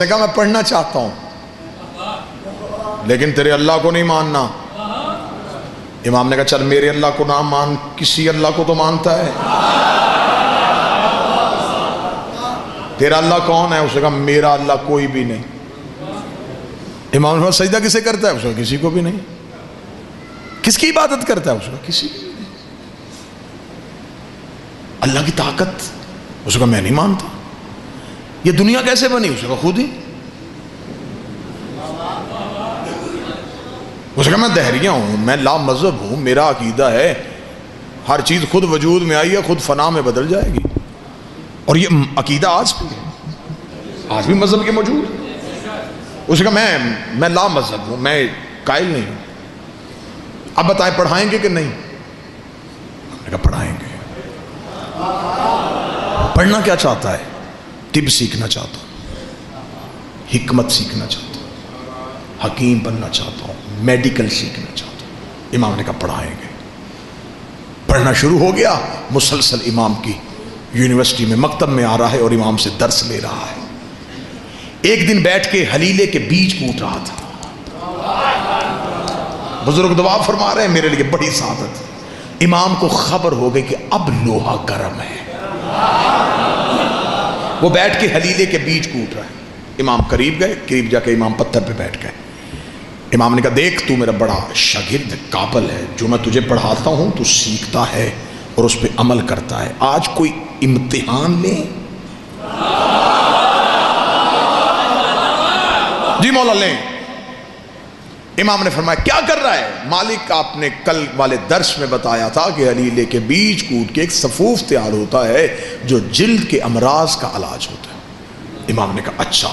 نے کہا میں پڑھنا چاہتا ہوں لیکن تیرے اللہ کو نہیں ماننا۔ امام نے کہا چل میرے اللہ کو نہ مان، کسی اللہ کو تو مانتا ہے، تیرا اللہ کون ہے؟ اس نے کہا میرا اللہ کوئی بھی نہیں۔ امام نے کہا سجدہ کسے کرتا ہے؟ اس نے کہا کسی کو بھی نہیں۔ کس کی عبادت کرتا ہے؟ اس نے کہا کسی کو بھی نہیں۔ اللہ کی طاقت؟ اس نے کہا میں نہیں مانتا۔ یہ دنیا کیسے بنی؟ اس نے کہا خود ہی۔ اس نے کہا میں دہریہ ہوں، میں لا مذہب ہوں، میرا عقیدہ ہے ہر چیز خود وجود میں آئی ہے، خود فنا میں بدل جائے گی، اور یہ عقیدہ آج بھی ہے، آج بھی مذہب کے موجود۔ اس نے کہا میں لا مذہب ہوں، میں قائل نہیں ہوں۔ اب بتائیں پڑھائیں گے کہ نہیں؟ میں نے کہا پڑھائیں گے۔ پڑھنا کیا چاہتا ہے؟ طب سیکھنا چاہتا ہوں، حکمت سیکھنا چاہتا ہوں، حکیم بننا چاہتا ہوں، میڈیکل سیکھنا چاہتا ہوں۔ امام نے کہا پڑھائیں گے۔ پڑھنا شروع ہو گیا، مسلسل امام کی یونیورسٹی میں مکتب میں آ رہا ہے اور امام سے درس لے رہا ہے۔ ایک دن بیٹھ کے حلیلے کے بیج کوٹ رہا تھا۔ بزرگ دعا فرما رہے ہیں میرے لیے بڑی سعادت۔ امام کو خبر ہو گئی کہ اب لوہا گرم ہے، وہ بیٹھ کے حلیلے کے بیج کوٹ رہا ہے۔ امام قریب گئے، قریب جا کے امام پتھر پہ بیٹھ گئے۔ امام نے کہا دیکھ تو میرا بڑا شاگرد قابل ہے، جو میں تجھے پڑھاتا ہوں تو سیکھتا ہے اور اس پہ عمل کرتا ہے، آج کوئی امتحان لیں؟ جی مولا لیں۔ امام نے فرمایا کیا کر رہا ہے؟ مالک آپ نے کل والے درس میں بتایا تھا کہ حلیلے کے بیج کوٹ کے ایک صفوف تیار ہوتا ہے جو جلد کے امراض کا علاج ہوتا ہے۔ امام نے کہا اچھا،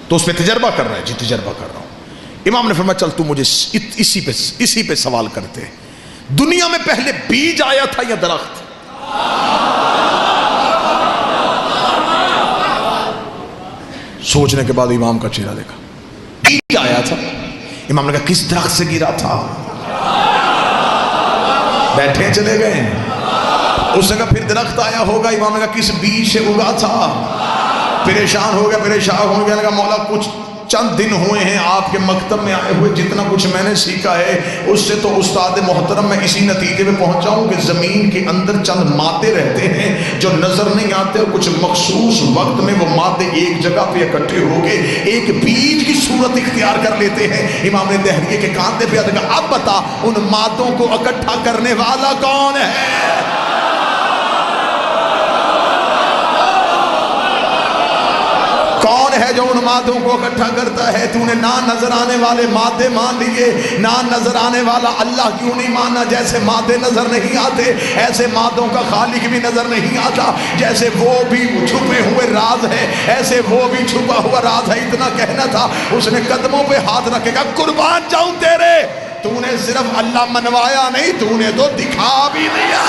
تو اس پہ تجربہ کر رہا ہے؟ جی تجربہ کر رہا ہوں۔ امام نے فرمایا چل تو مجھے اسی پہ سوال کرتے ہیں، دنیا میں پہلے بیج آیا تھا یا درخت؟ سوچنے کے بعد امام کا چہرہ دیکھا، بیج آیا تھا۔ امام نے کہا کس درخت سے گرا تھا؟ بیٹھے چلے گئے۔ اس نے کہا پھر درخت آیا ہوگا۔ امام نے کہا کس بیج سے اگا تھا؟ پریشان ہو گیا، پریشان ہو گیا، کہا مولا کچھ چند دن ہوئے ہیں آپ کے مکتب میں آئے ہوئے، جتنا کچھ میں نے سیکھا ہے اس سے تو استاد محترم میں اسی نتیجے میں پہنچا ہوں کہ زمین کے اندر چند مادے رہتے ہیں جو نظر نہیں آتے، اور کچھ مخصوص وقت میں وہ مادے ایک جگہ پہ اکٹھے ہو کے ایک بیج کی صورت اختیار کر لیتے ہیں۔ امام نے دہریے کے کاندھے پہ کہا اب بتا ان مادوں کو اکٹھا کرنے والا کون ہے؟ کون ہے جو ان مادوں کو اکٹھا کرتا ہے؟ تو نے نہ نظر آنے والے مادے مان لیے، نہ نظر آنے والا اللہ کیوں نہیں مانا؟ جیسے مادے نظر نہیں آتے ایسے مادوں کا خالق بھی نظر نہیں آتا، جیسے وہ بھی چھپے ہوئے راز ہے ایسے وہ بھی چھپا ہوا راز ہے۔ اتنا کہنا تھا، اس نے قدموں پہ ہاتھ رکھے گا قربان جاؤں تیرے، تو نے صرف اللہ منوایا نہیں، تو نے تو دکھا بھی دیا،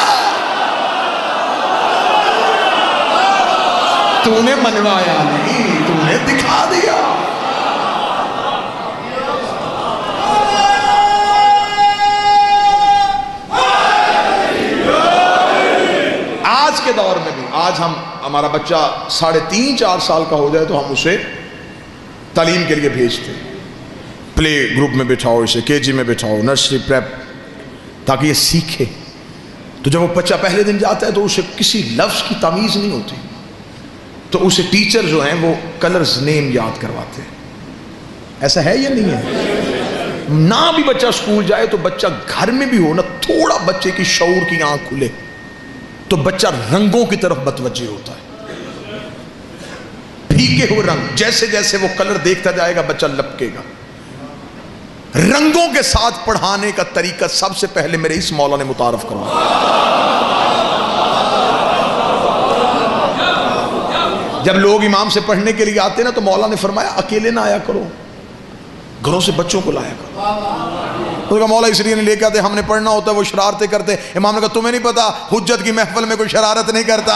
تو نے منوایا نہیں، تو نے دکھا دیا۔ آج کے دور میں بھی، آج ہمارا بچہ 3.5-4 سال کا ہو جائے تو ہم اسے تعلیم کے لیے بھیجتے ہیں، پلے گروپ میں بٹھاؤ، اسے KG میں بٹھاؤ، نرسری پریپ، تاکہ یہ سیکھے۔ تو جب وہ بچہ پہلے دن جاتا ہے تو اسے کسی لفظ کی تمیز نہیں ہوتی، تو اسے ٹیچر جو ہیں وہ کلرز نیم یاد کرواتے ہیں۔ ایسا ہے یا نہیں ہے؟ نہ بھی بچہ اسکول جائے تو بچہ گھر میں بھی ہو نا، تھوڑا بچے کی شعور کی آنکھ کھلے تو بچہ رنگوں کی طرف متوجہ ہوتا ہے، پھیکے ہوئے رنگ، جیسے جیسے وہ کلر دیکھتا جائے گا بچہ لپکے گا۔ رنگوں کے ساتھ پڑھانے کا طریقہ سب سے پہلے میرے اس مولا نے متعارف کروایا۔ جب لوگ امام سے پڑھنے کے لیے آتے نا تو مولا نے فرمایا اکیلے نہ آیا کرو، گھروں سے بچوں کو لایا کرو۔ تو کہا مولا اس لیے نہیں لے کے آتے، ہم نے پڑھنا ہوتا ہے وہ شرارتیں کرتے۔ امام نے کہا تمہیں نہیں پتا حجت کی محفل میں کوئی شرارت نہیں کرتا،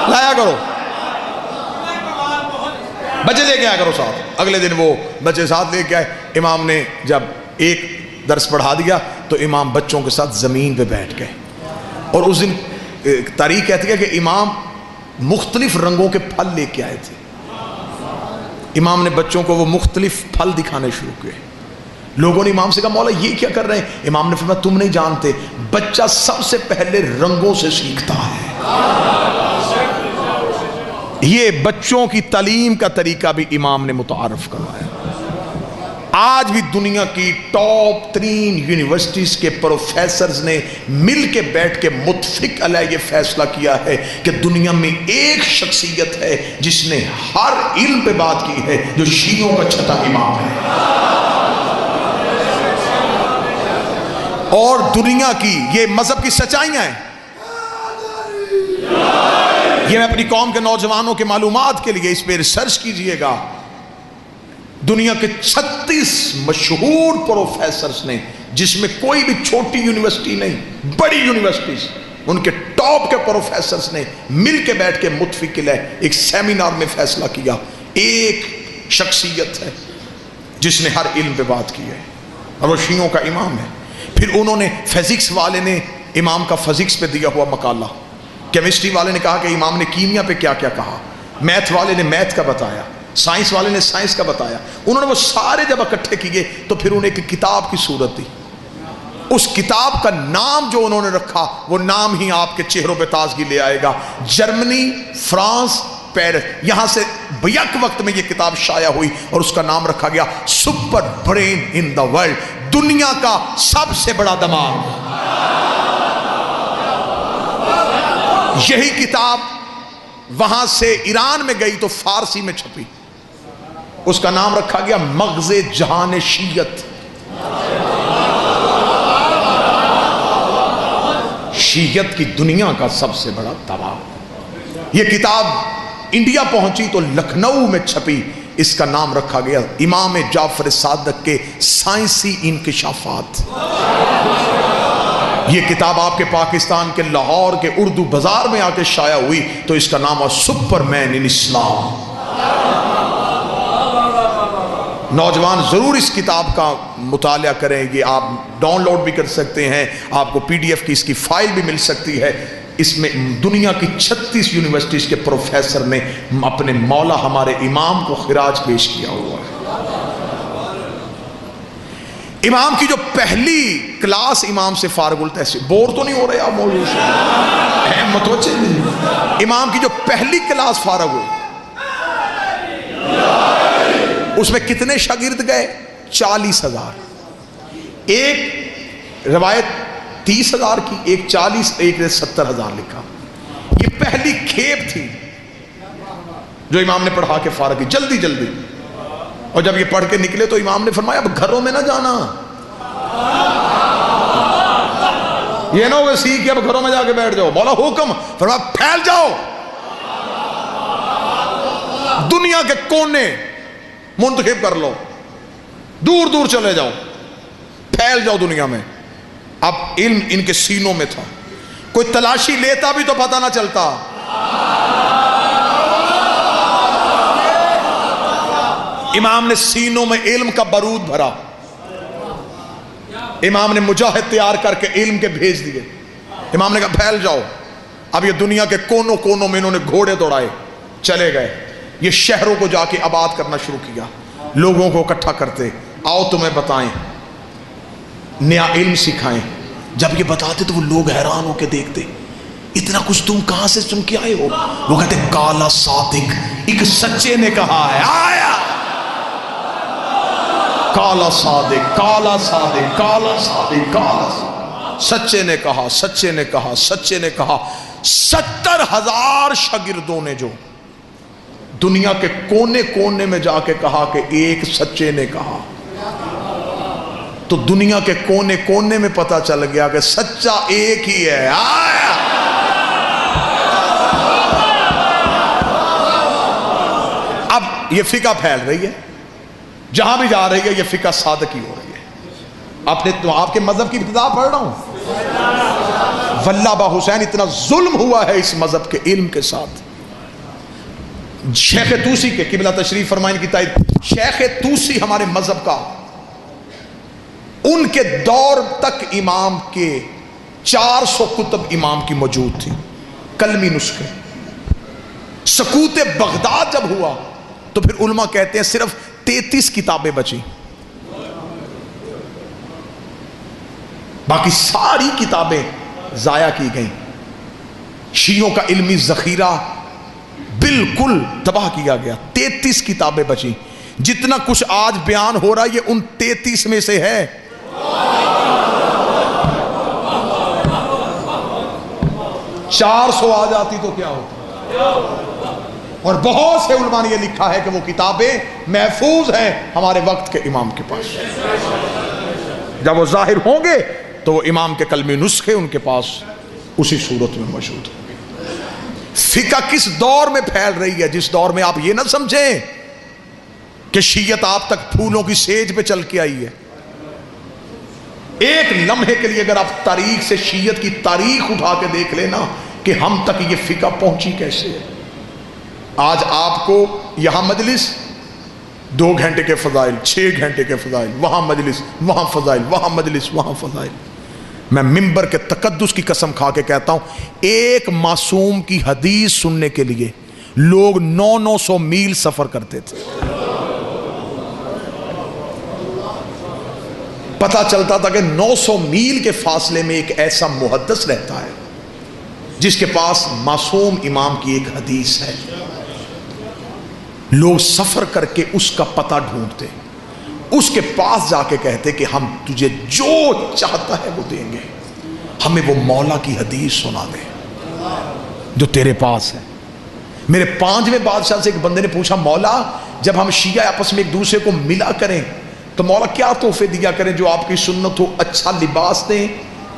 لایا کرو، بچے لے کے آیا کرو ساتھ۔ اگلے دن وہ بچے ساتھ لے کے آئے۔ امام نے جب ایک درس پڑھا دیا تو امام بچوں کے ساتھ زمین پہ بیٹھ گئے، اور اس دن تاریخ کہتی ہے کہ امام مختلف رنگوں کے پھل لے کے آئے تھے. امام نے بچوں کو وہ مختلف پھل دکھانے شروع کیے. لوگوں نے امام سے کہا مولا یہ کیا کر رہے ہیں؟ امام نے فرمایا تم نہیں جانتے، بچہ سب سے پہلے رنگوں سے سیکھتا ہے. یہ بچوں کی تعلیم کا طریقہ بھی امام نے متعارف کروایا. آج بھی دنیا کی ٹاپ ترین یونیورسٹیز کے پروفیسرز نے مل کے بیٹھ کے متفق علیہ یہ فیصلہ کیا ہے کہ دنیا میں ایک شخصیت ہے جس نے ہر علم پہ بات کی ہے، جو شیعوں کا چھٹا امام ہے. اور دنیا کی یہ مذہب کی سچائیاں ہیں. یہ میں اپنی قوم کے نوجوانوں کے معلومات کے لیے اس پہ ریسرچ کیجئے گا. دنیا کے 36 مشہور پروفیسرز نے، جس میں کوئی بھی چھوٹی یونیورسٹی نہیں، بڑی یونیورسٹیز، ان کے ٹاپ کے پروفیسرز نے مل کے بیٹھ کے متفق علیہ ایک سیمینار میں فیصلہ کیا ایک شخصیت ہے جس نے ہر علم پہ بات کی ہے اور وہ شیعوں کا امام ہے. پھر انہوں نے فزکس والے نے امام کا فزکس پہ دیا ہوا مقالہ، کیمسٹری والے نے کہا کہ امام نے کیمیا پہ کیا کیا کہا، میتھ والے نے میتھ کا بتایا، سائنس والے نے سائنس کا بتایا. انہوں نے وہ سارے جب اکٹھے کیے تو پھر انہیں ایک کتاب کی صورت دی. اس کتاب کا نام جو انہوں نے رکھا وہ نام ہی آپ کے چہروں پہ تازگی لے آئے گا. جرمنی، فرانس، پیرس، یہاں سے بیک وقت میں یہ کتاب شائع ہوئی اور اس کا نام رکھا گیا super brain in the world, دنیا کا سب سے بڑا دماغ. یہی کتاب وہاں سے ایران میں گئی تو فارسی میں چھپی. اس کا نام رکھا گیا مغز جہان شیعت. شیعت کی دنیا کا سب سے بڑا دماغ. یہ کتاب انڈیا پہنچی تو لکھنؤ میں چھپی. اس کا نام رکھا گیا امام جعفر صادق کے سائنسی انکشافات. یہ کتاب آپ کے پاکستان کے لاہور کے اردو بازار میں آ کے شائع ہوئی تو اس کا نام ہے سپر مین ان اسلام. نوجوان ضرور اس کتاب کا مطالعہ کریں. یہ آپ ڈاؤن لوڈ بھی کر سکتے ہیں، آپ کو پی ڈی ایف کی اس کی فائل بھی مل سکتی ہے. اس میں دنیا کی 36 یونیورسٹیز کے پروفیسر نے اپنے مولا ہمارے امام کو خراج پیش کیا ہوا ہے. امام کی جو پہلی کلاس امام سے فارغ التحصیل، بور تو نہیں ہو رہے آپ موضوع سے؟ متوجہ نہیں. امام کی جو پہلی کلاس فارغ ہوئی اس میں کتنے شاگرد گئے؟ 40,000. ایک روایت 30,000 کی، ایک 40، ایک نے 70,000 لکھا. یہ پہلی کھیپ تھی جو امام نے پڑھا کے فارغ کی جلدی جلدی. اور جب یہ پڑھ کے نکلے تو امام نے فرمایا اب گھروں میں نہ جانا. یہ نہ ہوگا سیکھ کے اب گھروں میں جا کے بیٹھ جاؤ. مولا حکم، فرمایا پھیل جاؤ، دنیا کے کونے منتخب کر لو، دور دور چلے جاؤ، پھیل جاؤ دنیا میں. اب علم ان کے سینوں میں تھا. کوئی تلاشی لیتا بھی تو پتہ نہ چلتا. امام نے سینوں میں علم کا بارود بھرا. امام نے مجاہد تیار کر کے علم کے بھیج دیے. امام نے کہا پھیل جاؤ. اب یہ دنیا کے کونوں کونوں میں انہوں نے گھوڑے دوڑائے، چلے گئے. یہ شہروں کو جا کے آباد کرنا شروع کیا. لوگوں کو اکٹھا کرتے، آؤ تمہیں بتائیں، نیا علم سکھائیں. جب یہ بتاتے تو وہ لوگ حیران ہو کے دیکھتے، اتنا کچھ تم کہاں سے سن کے آئے ہو؟ وہ کہتے کالا صادق، ایک سچے نے کہا ہے. آیا کالا صادق، کالا صادق، کالا صادق، کالا صادق. سچے نے کہا، سچے نے کہا، سچے نے کہا. 70,000 شاگردوں نے جو دنیا کے کونے کونے میں جا کے کہا کہ ایک سچے نے کہا، تو دنیا کے کونے کونے میں پتا چل گیا کہ سچا ایک ہی ہے. آیا اب یہ فقہ پھیل رہی ہے، جہاں بھی جا رہی ہے یہ فقہ صادق ہی ہو رہی ہے. آپ کے مذہب کی ابتدا پڑھ رہا ہوں. واللہ با حسین اتنا ظلم ہوا ہے اس مذہب کے علم کے ساتھ. شیخ توسی کے قبلہ تشریف فرمائیں کی تائید، شیخ توسی ہمارے مذہب کا، ان کے دور تک امام کے 400 کتب امام کی موجود تھی. کلمی نسخے. سقوط بغداد جب ہوا تو پھر علماء کہتے ہیں صرف 33 کتابیں بچی، باقی ساری کتابیں ضائع کی گئیں. شیعوں کا علمی ذخیرہ بالکل تباہ کیا گیا. 33 کتابیں بچی. جتنا کچھ آج بیان ہو رہا ہے یہ ان 33 میں سے ہے. چار 400 آ جاتی تو کیا ہوتا. اور بہت سے علماء نے یہ لکھا ہے کہ وہ کتابیں محفوظ ہیں ہمارے وقت کے امام کے پاس. جب وہ ظاہر ہوں گے تو وہ امام کے کلمی نسخے ان کے پاس اسی صورت میں موجود ہیں. فقہ کس دور میں پھیل رہی ہے؟ جس دور میں آپ یہ نہ سمجھیں کہ شیعت آپ تک پھولوں کی سیج پہ چل کے آئی ہے. ایک لمحے کے لیے اگر آپ تاریخ سے شیعت کی تاریخ اٹھا کے دیکھ لینا کہ ہم تک یہ فقہ پہنچی کیسے ہے. آج آپ کو یہاں مجلس 2 گھنٹے کے فضائل، 6 گھنٹے کے فضائل، وہاں مجلس، وہاں فضائل، وہاں مجلس، وہاں فضائل. میں منبر کے تقدس کی قسم کھا کے کہتا ہوں ایک معصوم کی حدیث سننے کے لیے لوگ 900 میل سفر کرتے تھے. پتہ چلتا تھا کہ 900 میل کے فاصلے میں ایک ایسا محدث رہتا ہے جس کے پاس معصوم امام کی ایک حدیث ہے. لوگ سفر کر کے اس کا پتہ ڈھونڈتے، اس کے پاس جا کے کہتے کہ ہم تجھے جو چاہتا ہے وہ دیں گے، ہمیں وہ مولا کی حدیث سنا دے جو تیرے پاس ہے. میرے 5ویں بادشاہ سے ایک بندے نے پوچھا مولا جب ہم شیعہ آپس میں ایک دوسرے کو ملا کریں تو مولا کیا تحفے دیا کریں جو آپ کی سنت ہو؟ اچھا لباس دیں،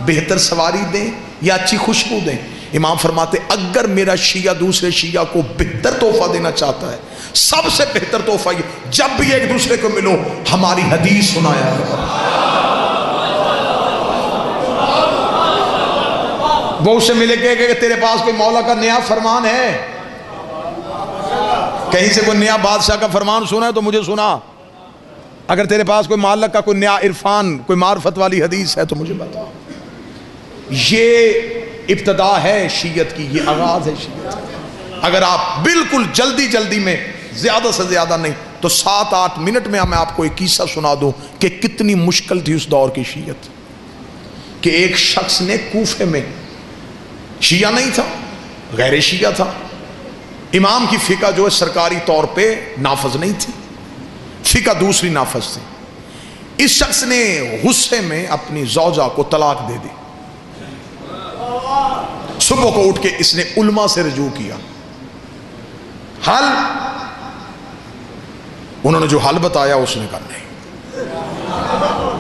بہتر سواری دیں یا اچھی خوشبو دیں؟ امام فرماتے اگر میرا شیعہ دوسرے شیعہ کو بہتر تحفہ دینا چاہتا ہے سب سے بہتر تحفہ یہ جب بھی ایک دوسرے کو ملو ہماری حدیث سنایا کرو. وہ اسے ملے کہ تیرے پاس کوئی مولا کا نیا فرمان ہے، کہیں سے کوئی نیا بادشاہ کا فرمان سنا ہے تو مجھے سنا. اگر تیرے پاس کوئی مالک کا کوئی نیا عرفان، کوئی معرفت والی حدیث ہے تو مجھے بتا. یہ ابتدا ہے شیعت کی، یہ آغاز ہے شیعت. اگر آپ بالکل جلدی جلدی میں زیادہ سے زیادہ نہیں تو 7-8 منٹ میں میں آپ کو ایک قصہ سنا دوں کہ کتنی مشکل تھی اس دور کی شیعت. کہ ایک شخص نے کوفے میں، شیعہ نہیں تھا، غیر شیعہ تھا، امام کی فقہ جو ہے سرکاری طور پہ نافذ نہیں تھی، فقہ دوسری نافذ تھی. اس شخص نے غصے میں اپنی زوجہ کو طلاق دے دی. صبح کو اٹھ کے اس نے علماء سے رجوع کیا. حل انہوں نے جو حل بتایا اس نے کہا نہیں،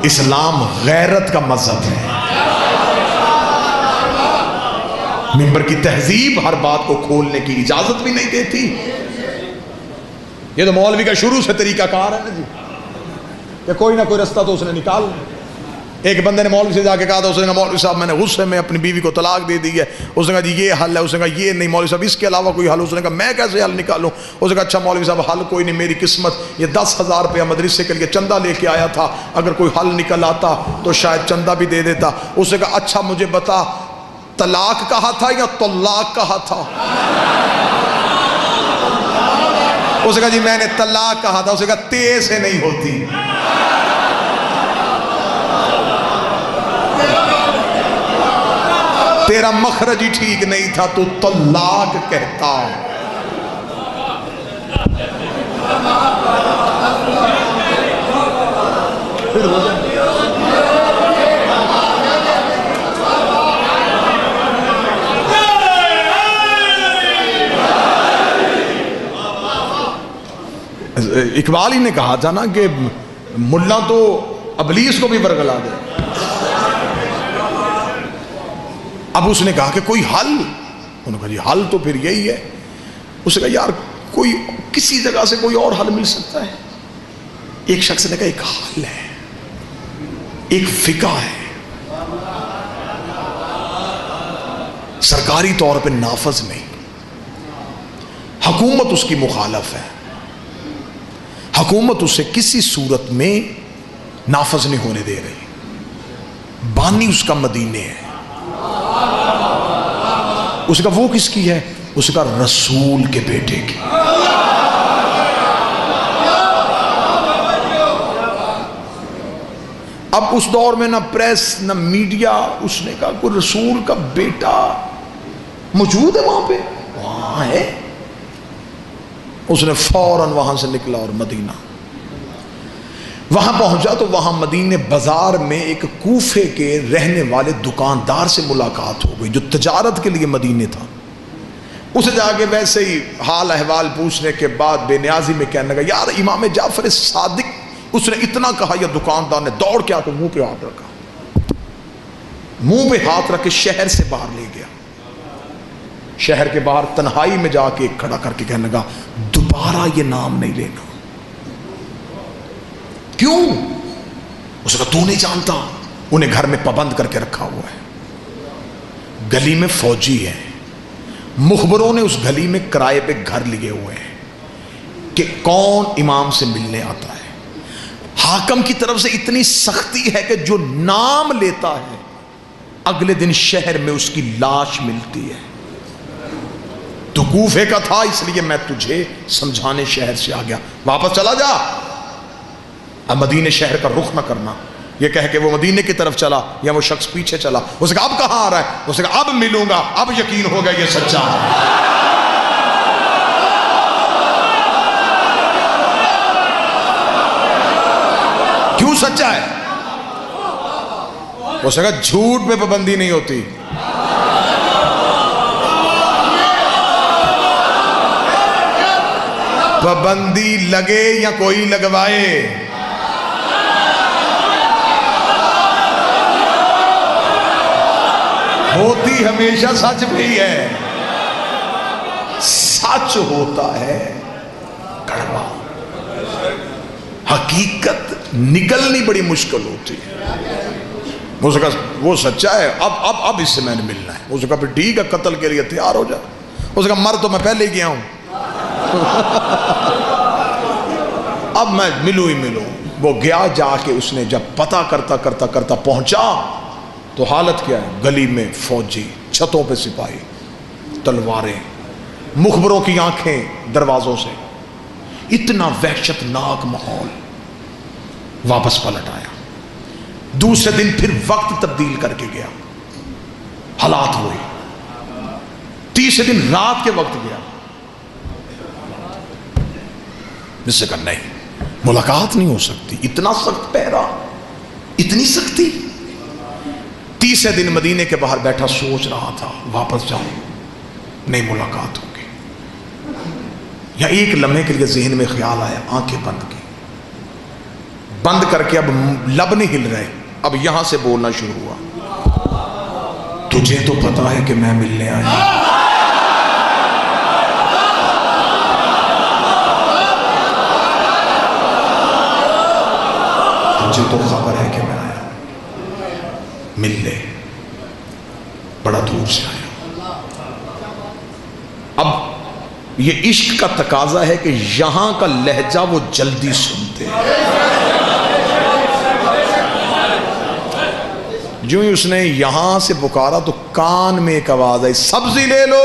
اسلام غیرت کا مذہب ہے. منبر کی تہذیب ہر بات کو کھولنے کی اجازت بھی نہیں دیتی. یہ تو مولوی کا شروع سے طریقہ کار ہے نا جی، کہ کوئی نہ کوئی رستہ تو اس نے نکال. ایک بندے نے مولوی سے جا کے کہا تھا، اس نے کہا مولوی صاحب میں نے غصے میں اپنی بیوی کو طلاق دے دی ہے. اس نے کہا جی یہ حل ہے. اس نے کہا یہ نہیں مولوی صاحب اس کے علاوہ کوئی حل؟ اس نے کہا میں کیسے حل نکالوں؟ اس نے کہا اچھا مولوی صاحب حل کوئی نہیں، میری قسمت یہ 10,000 روپیہ مدرسے کے لیے چندہ لے کے آیا تھا، اگر کوئی حل نکل آتا تو شاید چندہ بھی دے دیتا. اس نے کہا اچھا مجھے بتا طلاق کہا تھا یا طلاق کہا تھا؟ اس نے کہا جی میں نے طلاق کہا تھا. اس نے کہا تے سے نہیں ہوتی، تیرا مخرج ہی ٹھیک نہیں تھا، تو طلاق کہتا. اقبال ہی نے کہا تھا نا کہ ملا تو ابلیس کو بھی ورگلا دے. اب اس نے کہا کہ کوئی حل؟ انہوں نے کہا جی حل تو پھر یہی ہے. اس نے کہا یار کوئی کسی جگہ سے کوئی اور حل مل سکتا ہے؟ ایک شخص نے کہا ایک حل ہے، ایک فقہ ہے، سرکاری طور پہ نافذ نہیں، حکومت اس کی مخالف ہے، حکومت اسے کسی صورت میں نافذ نہیں ہونے دے رہی، بانی اس کا مدینے ہے. اس کا وہ کس کی ہے؟ اس کا رسول کے بیٹے کی۔ اب اس دور میں نہ پریس نہ میڈیا، اس نے کہا کوئی رسول کا بیٹا موجود ہے وہاں پہ؟ وہاں ہے۔ اس نے فوراً وہاں سے نکلا اور مدینہ وہاں پہنچا تو وہاں مدینے بازار میں ایک کوفے کے رہنے والے دکاندار سے ملاقات ہو گئی جو تجارت کے لیے مدینے تھا۔ اسے جا کے ویسے ہی حال احوال پوچھنے کے بعد بے نیازی میں کہنے لگا یار امام جعفر صادق، اس نے اتنا کہا یا دکاندار نے دوڑ کے آ کے منہ پہ ہاتھ رکھا، منہ پہ ہاتھ رکھ کے شہر سے باہر لے گیا۔ شہر کے باہر تنہائی میں جا کے کھڑا کر کے کہنے لگا دوبارہ یہ نام نہیں لینا۔ کیوں؟ اس نے کہا تو نہیں جانتا، انہیں گھر میں پابند کر کے رکھا ہوا ہے، گلی میں فوجی ہے، مخبروں نے اس گلی میں کرائے پہ گھر لیے ہوئے ہیں کہ کون امام سے ملنے آتا ہے۔ حاکم کی طرف سے اتنی سختی ہے کہ جو نام لیتا ہے اگلے دن شہر میں اس کی لاش ملتی ہے۔ تو کوفے کا تھا اس لیے میں تجھے سمجھانے شہر سے آ گیا، واپس چلا جا، اب مدینے شہر کا رخ نہ کرنا۔ یہ کہہ کہ وہ مدینے کی طرف چلا یا وہ شخص پیچھے چلا۔ اس نے کہا اب کہاں آ رہا ہے؟ اس نے کہا اب ملوں گا، اب یقین ہوگا یہ سچا ہے۔ کیوں سچا ہے؟ اس نے کہا جھوٹ پہ پابندی نہیں ہوتی، پابندی لگے یا کوئی لگوائے، ہوتی ہمیشہ سچ پہ ہی ہے۔ سچ ہوتا ہے کڑوا، حقیقت نکلنی بڑی مشکل ہوتی ہے۔ اس کا وہ سچا ہے، اب اس سے میں نے ملنا ہے۔ اس کا پھر ٹھیک ہے، قتل کے لیے تیار ہو جا۔ اس کا مر تو میں پہلے ہی گیا ہوں، اب میں ملوں ہی ملوں۔ وہ گیا، جا کے اس نے جب پتہ کرتا کرتا کرتا پہنچا تو حالت کیا ہے؟ گلی میں فوجی، چھتوں پہ سپاہی، تلواریں، مخبروں کی آنکھیں دروازوں سے، اتنا وحشت ناک ماحول۔ واپس پلٹ آیا، دوسرے دن پھر وقت تبدیل کر کے گیا، حالات ہوئے، تیسرے دن رات کے وقت گیا، جس سے کہا نہیں ملاقات نہیں ہو سکتی، اتنا سخت پہرا، اتنی سختی۔ تیسرے دن مدینے کے باہر بیٹھا سوچ رہا تھا واپس جاؤں نہیں ملاقات ہوگی، یا ایک لمحے کے لیے ذہن میں خیال آیا، آنکھیں بند کی، بند کر کے اب لب نہیں ہل رہے، اب یہاں سے بولنا شروع ہوا، تجھے تو پتا ہے کہ میں ملنے آیا، تجھے تو خبر ہے کہ میں آیا، مل لے، بڑا دور سے آیا۔ اب یہ عشق کا تقاضا ہے کہ یہاں کا لہجہ وہ جلدی سنتے ہیں۔ جو ہی اس نے یہاں سے پکارا تو کان میں ایک آواز آئی، سبزی لے لو۔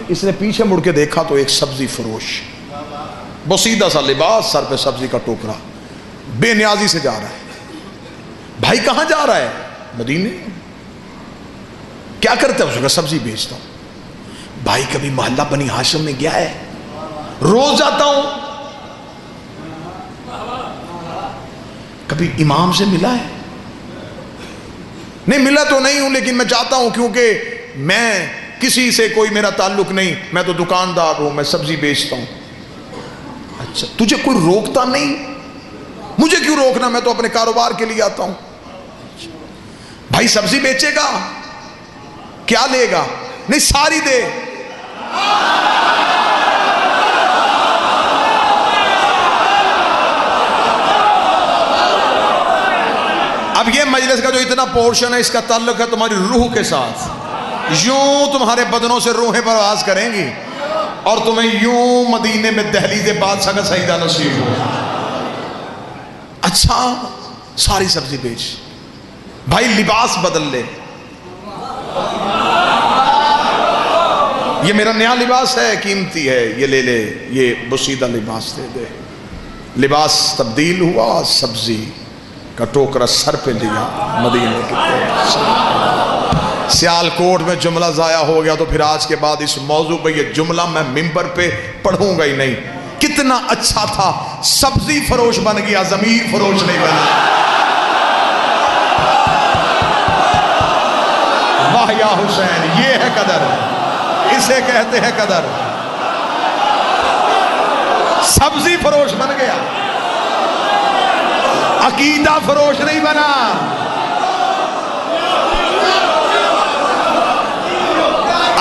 اس نے پیچھے مڑ کے دیکھا تو ایک سبزی فروش، بسیدہ سا لباس، سر پہ سبزی کا ٹوکرا، بے نیازی سے جا رہا ہے۔ بھائی کہاں جا رہا ہے؟ مدینے۔ کیا کرتا ہے؟ اس کا سبزی بیچتا ہوں۔ بھائی کبھی محلہ بنی ہاشم میں گیا ہے؟ روز جاتا ہوں۔ کبھی امام سے ملا ہے؟ نہیں ملا تو نہیں ہوں، لیکن میں چاہتا ہوں، کیونکہ میں کسی سے کوئی میرا تعلق نہیں، میں تو دکاندار ہوں، میں سبزی بیچتا ہوں۔ اچھا تجھے کوئی روکتا نہیں؟ مجھے کیوں روکنا، میں تو اپنے کاروبار کے لیے آتا ہوں۔ بھائی سبزی بیچے گا؟ کیا لے گا؟ نہیں ساری دے۔ اب یہ مجلس کا جو اتنا پورشن ہے، اس کا تعلق ہے تمہاری روح کے ساتھ۔ یوں تمہارے بدنوں سے روحیں پرواز کریں گی اور تمہیں یوں مدینے میں دہلیز بادشاہ کا سجدہ نصیب ہو۔ اچھا ساری سبزی بیچ، بھائی لباس بدل لے، یہ میرا نیا لباس ہے، قیمتی ہے، یہ لے لے، یہ بسیدہ لباس دے دے۔ لباس تبدیل ہوا، سبزی کا ٹوکرا سر پہ لیا، مدینے کے سیال کوٹ میں جملہ ضائع ہو گیا تو پھر آج کے بعد اس موضوع پہ یہ جملہ میں ممبر پہ پڑھوں گا ہی نہیں۔ کتنا اچھا تھا، سبزی فروش بن گیا، ضمیر فروش نہیں بنا۔ واہ یا حسین، یہ ہے قدر، اسے کہتے ہیں قدر۔ سبزی فروش بن گیا، عقیدہ فروش نہیں بنا۔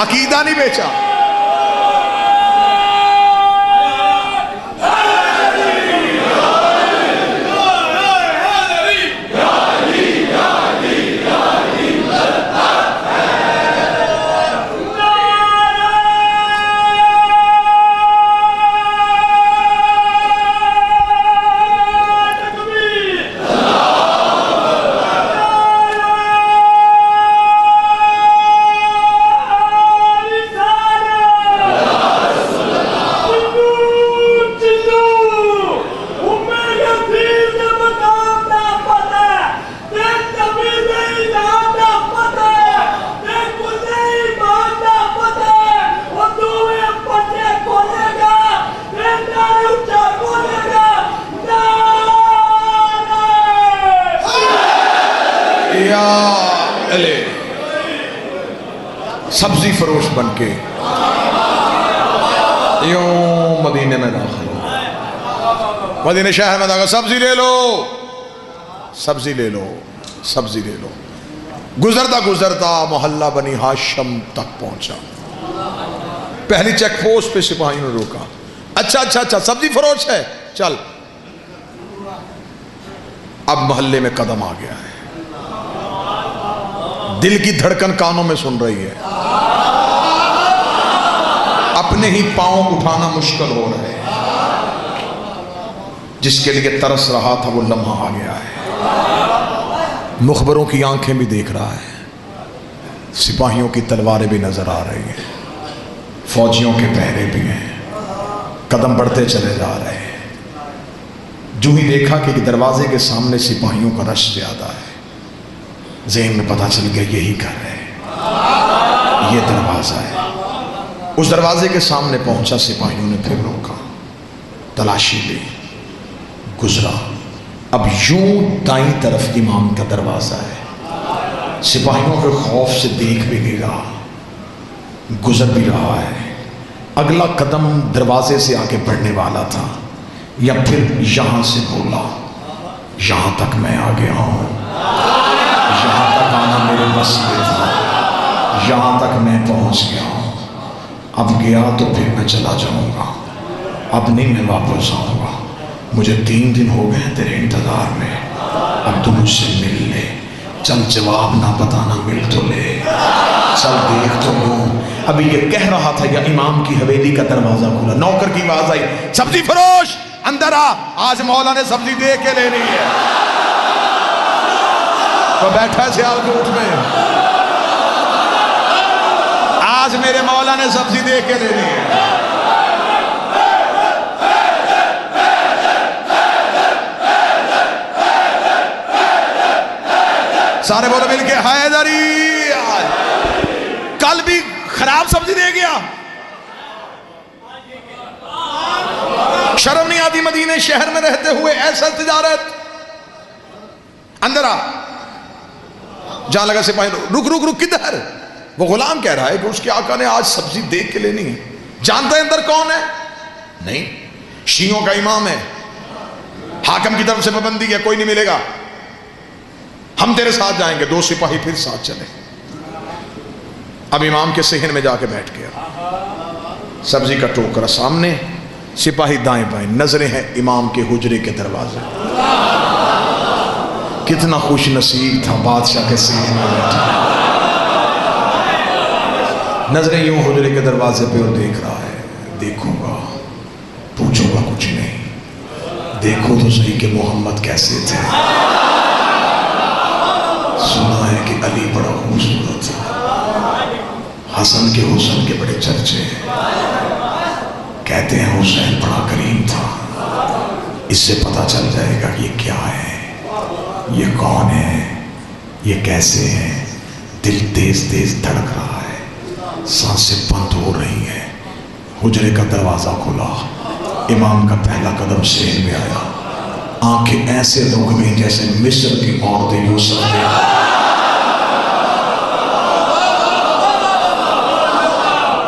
عقیدہ نہیں بیچا، سبزی فروش بن کے یوں مدینے میں داخل ہو، مدینے شہر میں داخل، سبزی لے لو، سبزی لے لو، سبزی لے لو۔ گزرتا گزرتا محلہ بنی ہاشم تک پہنچا، پہلی چیک پوسٹ پہ سپاہیوں نے روکا۔ اچھا اچھا اچھا، سبزی فروش ہے، چل۔ اب محلے میں قدم آ گیا ہے، دل کی دھڑکن کانوں میں سن رہی ہے، اپنے ہی پاؤں اٹھانا مشکل ہو رہا ہے، جس کے لیے ترس رہا تھا وہ لمحہ آ گیا ہے۔ مخبروں کی آنکھیں بھی دیکھ رہا ہے، سپاہیوں کی تلواریں بھی نظر آ رہی ہیں، فوجیوں کے پہرے بھی ہیں، قدم بڑھتے چلے جا رہے ہیں۔ جو ہی دیکھا کہ دروازے کے سامنے سپاہیوں کا رش زیادہ ہے، ذہن میں پتہ چل گیا یہی گھر ہے، یہ دروازہ ہے۔ اس دروازے کے سامنے پہنچا، سپاہیوں نے پھر روکا، تلاشی لی، گزرا۔ اب یوں دائیں طرف امام کا دروازہ ہے، سپاہیوں کے خوف سے دیکھ بھی نہیں رہا، گزر بھی رہا ہے۔ اگلا قدم دروازے سے آگے بڑھنے والا تھا، یا پھر یہاں سے بولا، یہاں تک میں آ گیا ہوں، یہاں تک آنا میرے بس میں تھا، یہاں تک میں پہنچ گیا ہوں، اب گیا تو پھر میں چلا جاؤں گا، اب نہیں میں واپس آؤں گا۔ مجھے 3 دن ہو گئے تیرے انتظار میں، اب تو مجھ سے مل لے، چل جواب نہ بتانا، مل تو لے، چل دیکھ تو لوں۔ ابھی یہ کہہ رہا تھا یا امام کی حویلی کا دروازہ کھلا، نوکر کی آواز آئی، سبزی فروش اندر آ، آج مولا نے سبزی دے کے لینی ہے۔ تو بیٹھا ہے سیال کوٹ میں، آج میرے مولا نے سبزی دے کے لینی ہے۔ سارے بولو مل کے، حیدری! کل بھی خراب سبزی دے گیا، شرم نہیں آتی مدینے شہر میں رہتے ہوئے ایسا تجارت؟ اندر آ، جہاں لگا سپاہی، رک رک رک، کدھر؟ وہ غلام کہہ رہا ہے کہ اس کے آقا نے آج سبزی دیکھ کے لینی ہے۔ جانتا ہے اندر کون ہے؟ نہیں، شیعوں کا امام ہے، حاکم کی طرف سے پابندی ہے، کوئی نہیں ملے گا، ہم تیرے ساتھ جائیں گے۔ 2 سپاہی پھر ساتھ چلے، اب امام کے صحن میں جا کے بیٹھ گیا، سبزی کا ٹوکرا سامنے، سپاہی دائیں بائیں، نظریں ہیں امام کے حجرے کے دروازے۔ کتنا خوش نصیب تھا بادشاہ کے صحن میں بیٹھا، نظریں یوں حجرے کے دروازے پہ اور دیکھ رہا ہے۔ دیکھوں گا، پوچھوں گا کچھ نہیں، دیکھو تو صحیح کہ محمد کیسے تھے، سنا ہے کہ علی بڑا خوبصورت تھا، حسن کے حسن کے بڑے چرچے ہیں، کہتے ہیں حسین بڑا کریم تھا، اس سے پتہ چل جائے گا کہ یہ کیا ہے، یہ کون ہے، یہ کیسے ہیں۔ دل تیز تیز دھڑک رہا ہے، سانسیں بند ہو رہی ہیں۔ حجرے کا دروازہ کھلا، امام کا پہلا قدم سین میں آیا، آنکھیں ایسے رک گئیں جیسے مصر کی عورتیں یوسف نے،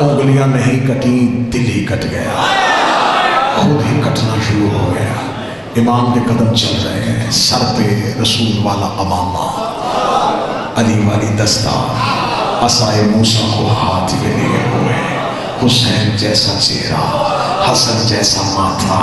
انگلیاں نہیں کٹیں، دل ہی کٹ گیا، خود ہی کٹنا شروع ہو گیا۔ امام کے قدم چل رہے ہیں، سر پہ رسول والا امامہ، علی والی دستار، عصائے موسیٰ کو ہاتھ میں لیے ہوئے، حسین جیسا چہرہ، حسن جیسا ماتھا،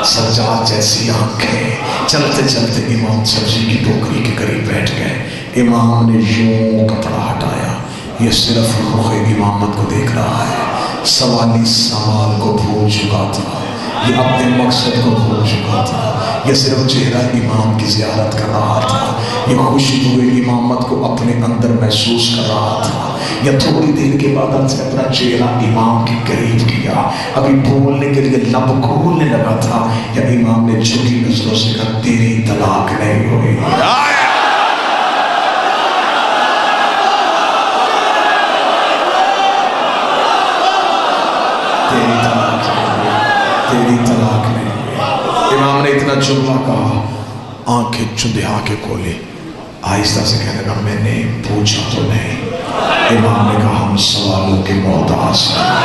سجاد جیسی آنکھیں۔ چلتے چلتے امام سبزی کی ٹوکری کے قریب بیٹھ گئے۔ امام نے یوں کپڑا ہٹایا، یہ صرف رخ امامت کو دیکھ رہا ہے، سوالی سوال کو بھول چکا تھا، یہ اپنے مقصد کو بھول چکا تھا، یہ صرف چہرہ امام کی زیارت کر رہا تھا، یہ خوشبو امامت کو اپنے اندر محسوس کر رہا تھا۔ یا تھوڑی دیر کے بعد ہم سے اپنا چہرہ امام کے قریب کیا، ابھی بولنے کے لیے لب کھولنے لگا تھا، یا امام نے جھکی نظروں سے کہا تیری طلاق نہیں ہوئی، تیری طلاق نہیں ہوئی۔ امام نے اتنا جملہ کہا، آنکھیں چندھا کے کھولے، آہستہ سے کہنے لگا میں نے پوچھا تو نہیں۔ امام نے کہا ہم سوالوں کے محتاج ہیں۔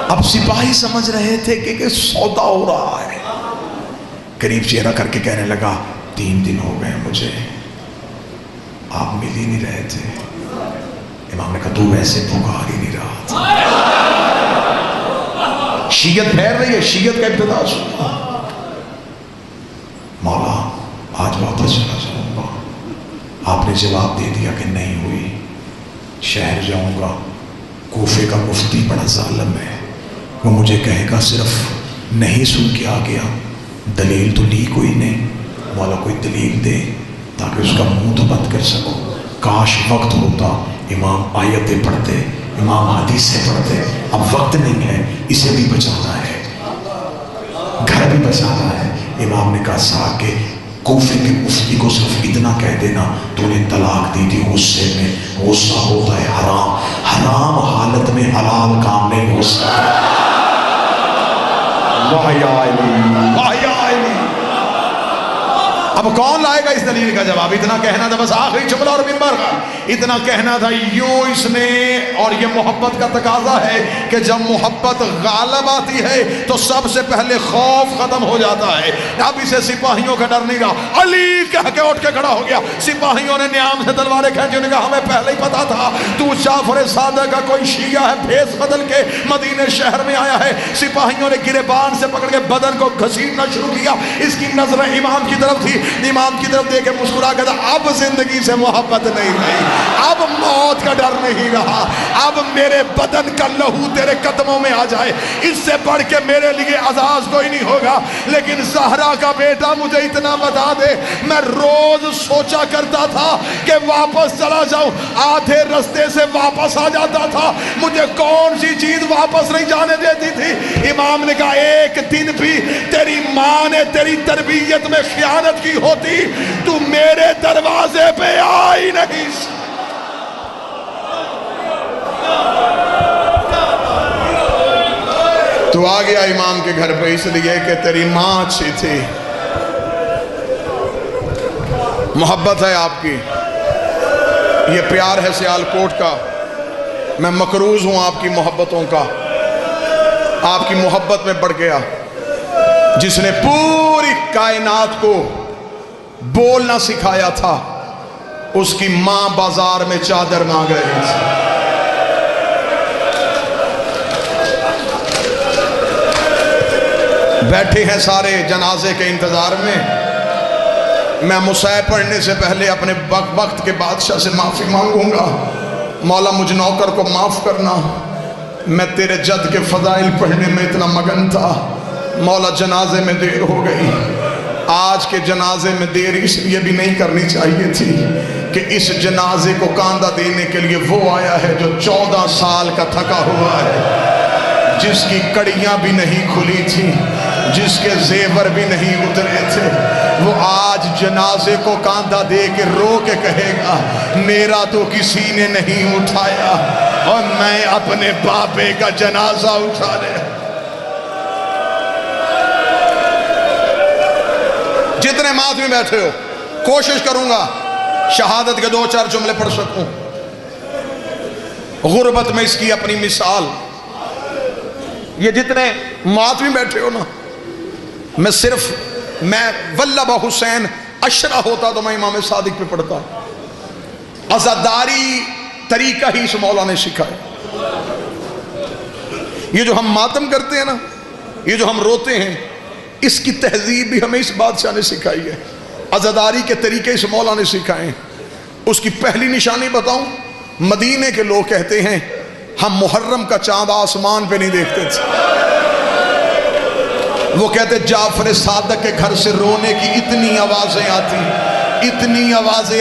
اب سپاہی سمجھ رہے تھے کہ سودا ہو رہا ہے، قریب چہرہ کر کے کہنے لگا 3 دن ہو گئے مجھے، آپ مل ہی نہیں رہے تھے۔ امام نے کہا تو ویسے پکار ہی نہیں رہا تھا۔ شیعت پھیل رہی ہے، شیعت کا ابتدا سنا، مولا آج واپس چلا جاؤں گا، آپ نے جواب دے دیا کہ نہیں ہوئی، شہر جاؤں گا، کوفے کا مفتی بڑا ظالم ہے، وہ مجھے کہے گا صرف نہیں سن کے آ گیا، دلیل تو لی کوئی نہیں، مولا کوئی دلیل دے تاکہ اس کا منہ تو بند کر سکو۔ کاش وقت ہوتا، امام آیتیں پڑھتے، امام حدیثیں پڑھتے، اب وقت نہیں ہے، اسے بھی بچانا ہے، گھر بھی بچانا ہے۔ امام نے کہا صاحب کہ کوفے کے مفتی کو صرف اتنا کہہ دینا تو انہیں طلاق دی تھی، غصے میں، غصہ ہوتا ہے حرام، حرام حالت میں حلال کام نہیں ہو سکتا۔ واہ یا علی، واہ یا علی۔ اب کون لائے گا اس دلیل کا جواب؟ اتنا کہنا تھا بس، آخری جملہ اور منبر اتنا کہنا تھا، یوں اس نے، اور یہ محبت کا تقاضا ہے کہ جب محبت غالب آتی ہے تو سب سے پہلے خوف ختم ہو جاتا ہے۔ اب اسے سپاہیوں کا ڈر نہیں رہا، علی کہہ کے اٹھ کے کھڑا ہو گیا۔ سپاہیوں نے نیام سے تلواریں کھینچی، انہوں نے کہا ہمیں پہلے ہی پتا تھا تو جعفر صادق کا کوئی شیعہ ہے، بھیس بدل کے مدینے شہر میں آیا ہے۔ سپاہیوں نے گریبان سے پکڑ کے بدن کو گھسیٹنا شروع کیا، اس کی نظریں امام کی طرف تھی، امام کی طرف دیکھ کے مسکرا کے کہا اب زندگی سے محبت نہیں رہی، اب موت کا ڈر نہیں رہا، اب میرے بدن کا لہو تیرے قدموں میں آ جائے، اس سے بڑھ کے میرے لیے عزاز کوئی نہیں ہوگا۔ لیکن زہرا کا بیٹا مجھے اتنا بتا دے، میں روز سوچا کرتا تھا کہ واپس چلا جاؤں، آدھے رستے سے واپس آ جاتا تھا، مجھے کون سی چیز واپس نہیں جانے دیتی تھی؟ امام نے کہا ایک دن بھی تیری ماں نے تیری تربیت میں خیانت کی ہوتی تو میرے دروازے پہ آئی نہیں۔ تو آ گیا امام کے گھر پہ اس لیے کہ تیری ماں اچھی تھی، محبت ہے آپ کی، یہ پیار ہے سیالکوٹ کا، میں مقروض ہوں آپ کی محبتوں کا، آپ کی محبت میں بڑھ گیا، جس نے پوری کائنات کو بولنا سکھایا تھا، اس کی ماں بازار میں چادر مانگ رہی تھی۔ بیٹھے ہیں سارے جنازے کے انتظار میں مصیب پڑھنے سے پہلے اپنے وقت کے بادشاہ سے معافی مانگوں گا، مولا مجھ نوکر کو معاف کرنا، میں تیرے جد کے فضائل پڑھنے میں اتنا مگن تھا، مولا جنازے میں دیر ہو گئی، آج کے جنازے میں دیر اس لیے بھی نہیں کرنی چاہیے تھی کہ اس جنازے کو کاندھا دینے کے لیے وہ آیا ہے جو 14 سال کا تھکا ہوا ہے، جس کی کڑیاں بھی نہیں کھلی تھی، جس کے زیور بھی نہیں اترے تھے۔ وہ آج جنازے کو کاندھا دے کے رو کے کہے گا میرا تو کسی نے نہیں اٹھایا اور میں اپنے باپے کا جنازہ اٹھا لے۔ جتنے مات میں بیٹھے ہو، کوشش کروں گا شہادت کے 2-4 جملے پڑھ سکوں۔ غربت میں اس کی اپنی مثال، یہ جتنے مات میں بیٹھے ہو نا، میں واللہ حسین اشرا ہوتا تو میں امام صادق پہ پڑھتا۔ عزاداری طریقہ ہی اس مولا نے سکھایا۔ یہ جو ہم ماتم کرتے ہیں نا، یہ جو ہم روتے ہیں، اس کی تہذیب بھی ہمیں اس بادشاہ نے سکھائی ہے۔ عزاداری کے طریقے اس مولا نے سکھائے ہیں۔ اس کی پہلی نشانی بتاؤں، مدینے کے لوگ کہتے ہیں ہم محرم کا چاند آسمان پہ نہیں دیکھتے تھے۔ وہ کہتے جعفر صادق کے گھر سے رونے کی اتنی آوازیں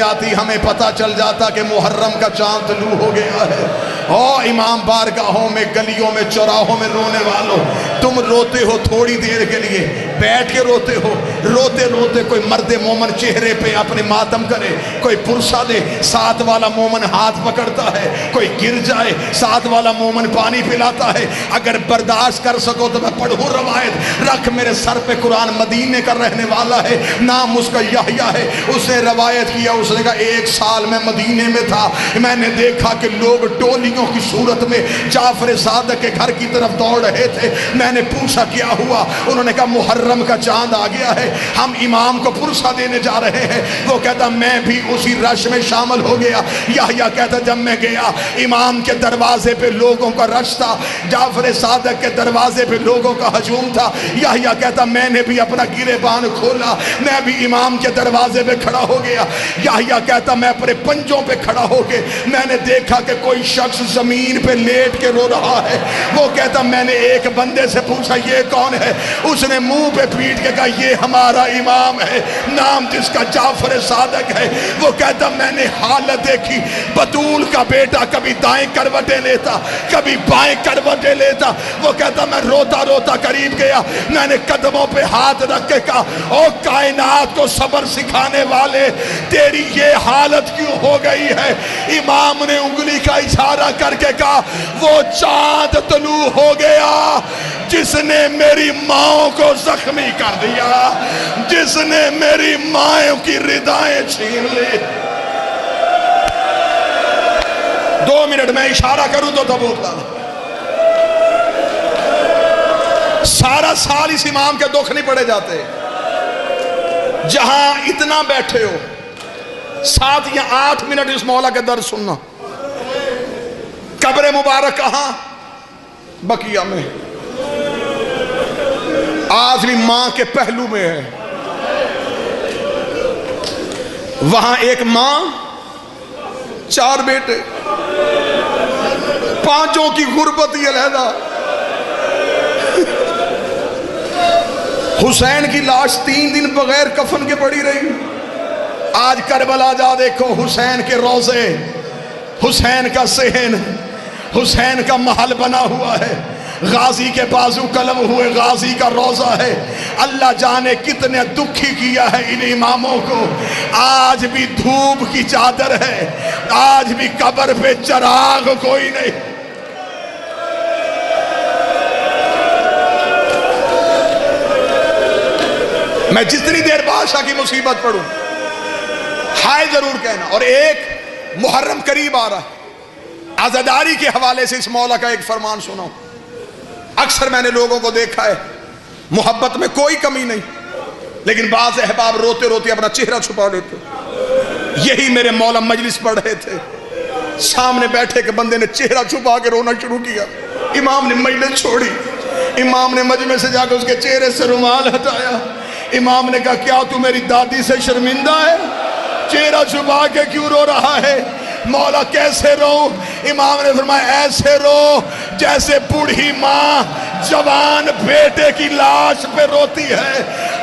آتی ہمیں پتہ چل جاتا کہ محرم کا چاند طلوع ہو گیا ہے۔ اور امام بارگاہوں میں، گلیوں میں، چوراہوں میں رونے والوں، تم روتے ہو تھوڑی دیر کے لیے، بیٹھ کے روتے ہو، روتے روتے کوئی مرد مومن چہرے پہ اپنے ماتم کرے، کوئی پرسہ دے، ساتھ والا مومن ہاتھ پکڑتا ہے، کوئی گر جائے، ساتھ والا مومن پانی پلاتا ہے۔ اگر برداشت کر سکو تو میں پڑھوں روایت، رکھ میرے سر پہ قرآن، مدینے کا رہنے والا ہے، نام اس کا یحییٰ ہے۔ اس نے روایت کیا، اس نے کہا 1 سال میں مدینے میں تھا، میں نے دیکھا کہ لوگ ٹولیوں کی صورت میں جعفر صادق کے گھر کی طرف دوڑ رہے تھے۔ میں نے پوچھا کیا ہوا، انہوں نے کہا محرم کا چاند آ گیا ہے، ہم امام کو پرسہ دینے جا رہے ہیں۔ وہ کہتا میں بھی اسی رش میں شامل ہو گیا۔ یحییٰ کہتا جب میں گیا، امام کے دروازے پہ لوگوں کا رش تھا، جعفر صادق کے دروازے پہ لوگوں کا ہجوم تھا۔ یحییٰ کہتا میں نے بھی اپنا گریبان کھولا، میں بھی امام کے دروازے پہ کھڑا ہو گیا۔ یحییٰ کہتا میں اپنے پنجوں پہ کھڑا ہو کے میں نے دیکھا کہ کوئی شخص زمین پہ لیٹ کے رو رہا ہے۔ وہ کہتا میں نے ایک بندے سے پوچھا یہ کون ہے، اس نے منہ پہ پیٹ کے کہا یہ ہمارا امام ہے، نام جس کا جعفر صادق ہے۔ وہ کہتا میں نے حالت دیکھی، بطول کا بیٹا کبھی دائیں کروٹیں لیتا، کبھی بائیں کروٹیں لیتا۔ وہ کہتا میں روتا روتا قریب گیا، میں نے قدموں پہ ہاتھ رکھ کے کہا او کائنات کو صبر سکھانے والے، تیری یہ حالت کیوں ہو گئی ہے؟ امام نے انگلی کا اشارہ کر کے کہا وہ چاند طلوع ہو گیا جس نے میری ماں کو زخمی کر دیا، جس نے میری ماں کی ردائیں چھین لی۔ 2 منٹ میں اشارہ کروں تو تبوک لانا۔ سارا سال اس امام کے دکھ نہیں پڑے جاتے، جہاں اتنا بیٹھے ہو 7 یا 8 منٹ اس مولا کے درد سننا۔ قبر مبارک کہاں؟ بقیہ میں، آخری ماں کے پہلو میں ہے۔ وہاں ایک ماں، 4 بیٹے، 5 کی غربت ہی علیحدہ۔ حسین کی لاش 3 دن بغیر کفن کے پڑی رہی۔ آج کربلا جا دیکھو، حسین کے روضے، حسین کا صحن، حسین کا محل بنا ہوا ہے، غازی کے بازو قلم ہوئے غازی کا روضہ ہے۔ اللہ جانے کتنے دکھی کیا ہے ان اماموں کو۔ آج بھی دھوپ کی چادر ہے، آج بھی قبر پہ چراغ کوئی نہیں۔ میں جتنی دیر بادشاہ کی مصیبت پڑھوں، ہائے ضرور کہنا۔ اور ایک محرم قریب آ رہا ہے، عزاداری کے حوالے سے اس مولا کا ایک فرمان سناؤں۔ اکثر میں نے لوگوں کو دیکھا ہے، محبت میں کوئی کمی نہیں، لیکن بعض احباب روتے روتے اپنا چہرہ چھپا لیتے۔ یہی میرے مولا مجلس پڑھ رہے تھے، سامنے بیٹھے کہ بندے نے چہرہ چھپا کے رونا شروع کیا۔ امام نے مجلس چھوڑی، امام نے مجمع سے جا کے اس کے چہرے سے رومال ہٹایا۔ امام نے کہا کیا تو میری دادی سے شرمندہ ہے؟ چہرہ چھپا کے کیوں رو رہا ہے؟ مولا کیسے رو؟ امام نے فرمایا ایسے رو جیسے بوڑھی ماں جوان بیٹے کی لاش پہ روتی ہے۔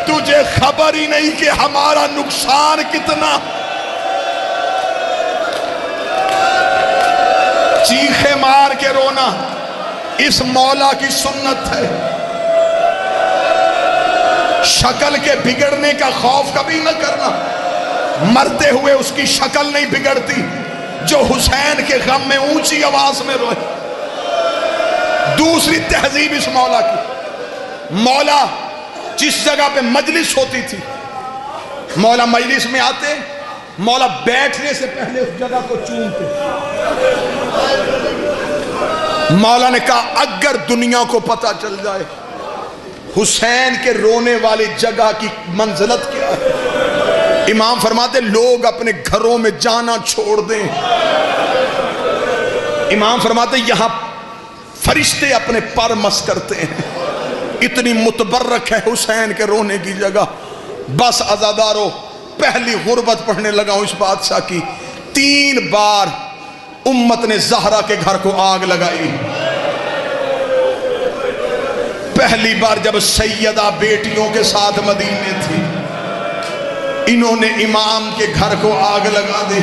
تجھے خبر ہی نہیں کہ ہمارا نقصان کتنا. چیخے مار کے رونا اس مولا کی سنت ہے. شکل کے بگڑنے کا خوف کبھی نہ کرنا. مرتے ہوئے اس کی شکل نہیں بگڑتی جو حسین کے غم میں اونچی آواز میں روئے. دوسری تہذیب اس مولا کی. مولا جس جگہ پہ مجلس ہوتی تھی، مولا مجلس میں آتے، مولا بیٹھنے سے پہلے اس جگہ کو چومتے. مولا نے کہا اگر دنیا کو پتہ چل جائے حسین کے رونے والی جگہ کی منزلت کیا ہے، امام فرماتے لوگ اپنے گھروں میں جانا چھوڑ دیں. امام فرماتے یہاں فرشتے اپنے پر مس کرتے ہیں، اتنی متبرک ہے حسین کے رونے کی جگہ. بس عزادارو، پہلی غربت پڑھنے لگا ہوں اس بادشاہ کی. 3 بار امت نے زہرا کے گھر کو آگ لگائی. پہلی بار جب سیدہ بیٹیوں کے ساتھ مدینے تھی، انہوں نے امام کے گھر کو آگ لگا دی.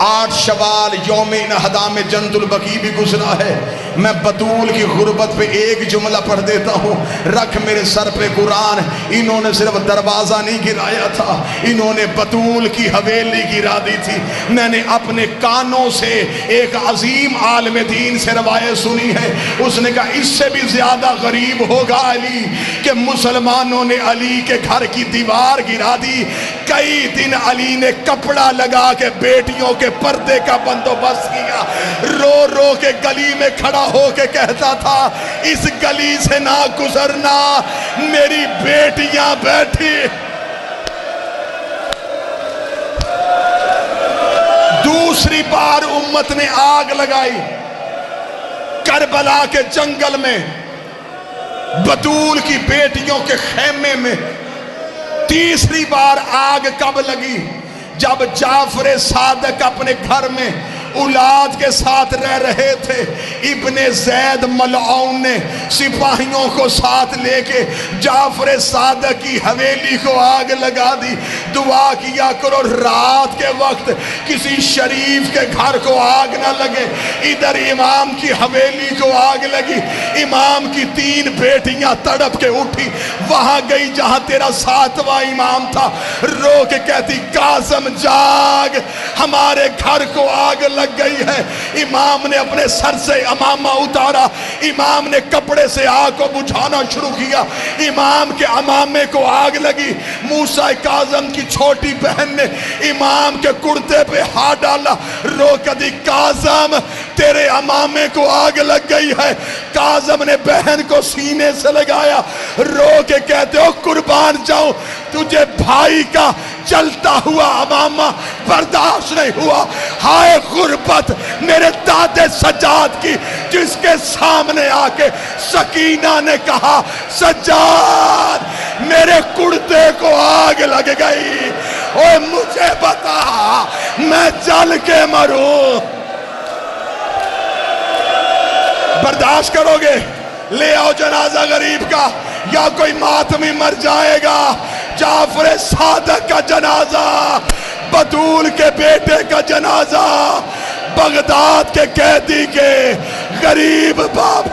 8 شوال یوم نہدا میں جنت البقیع بھی گزرا ہے. میں بطول کی غربت پہ ایک جملہ پڑھ دیتا ہوں، رکھ میرے سر پہ قرآن. انہوں نے صرف دروازہ نہیں گرایا تھا، انہوں نے بطول کی حویلی گرا دی تھی. میں نے اپنے کانوں سے ایک عظیم عالم دین سے روایت سنی ہے، اس نے کہا اس سے بھی زیادہ غریب ہوگا علی کہ مسلمانوں نے علی کے گھر کی دیوار گرا دی. کئی دن علی نے کپڑا لگا کے بیٹیوں کے پردے کا بندوبست کیا. رو رو کے گلی میں کھڑا ہو کے کہتا تھا اس گلی سے نہ گزرنا، میری بیٹیاں بیٹھی. دوسری بار امت نے آگ لگائی کربلا کے جنگل میں، بطول کی بیٹیوں کے خیمے میں. تیسری بار آگ کب لگی؟ جب جعفر صادق اپنے گھر میں اولاد کے ساتھ رہ رہے تھے. ابن زید ملعون نے سپاہیوں کو ساتھ لے کے جعفر صادق کی حویلی کو آگ لگا دی. دعا کیا کرو رات کے وقت کسی شریف کے گھر کو آگ نہ لگے. ادھر امام کی حویلی کو آگ لگی. امام کی 3 بیٹیاں تڑپ کے اٹھی، وہاں گئی جہاں تیرا 7واں امام تھا. رو کے کہتی کاظم جاگ، ہمارے گھر کو آگ لگ گئی ہے. امام نے اپنے سر سے امامہ اتارا، امام نے کپڑے سے آگ کو بجھانا شروع کیا. امام کے امامے کو آگ لگی. موسیٰ کاظم کی چھوٹی بہن نے امام کے کرتے پہ ہاتھ ڈالا. رو کے دی کاظم تیرے امامے کو آگ لگ گئی ہے. کاظم نے بہن کو سینے سے لگایا. رو کے کہتے ہو قربان جاؤں، تجھے بھائی کا چلتا ہوا امامہ برداشت نہیں ہوا. ہائے غربت میرے دادے سجاد کی، جس کے سامنے آ کے سکینہ نے کہا سجاد میرے کرتے کو آگ لگ گئی، اوہ مجھے بتا میں جل کے مروں. برداشت کرو گے؟ لے آؤ جنازہ غریب کا، یا کوئی ماتمی مر جائے گا. جعفر صادق کا جنازہ، بطول کے بیٹے کا جنازہ، بغداد کے قیدی کے غریب باپ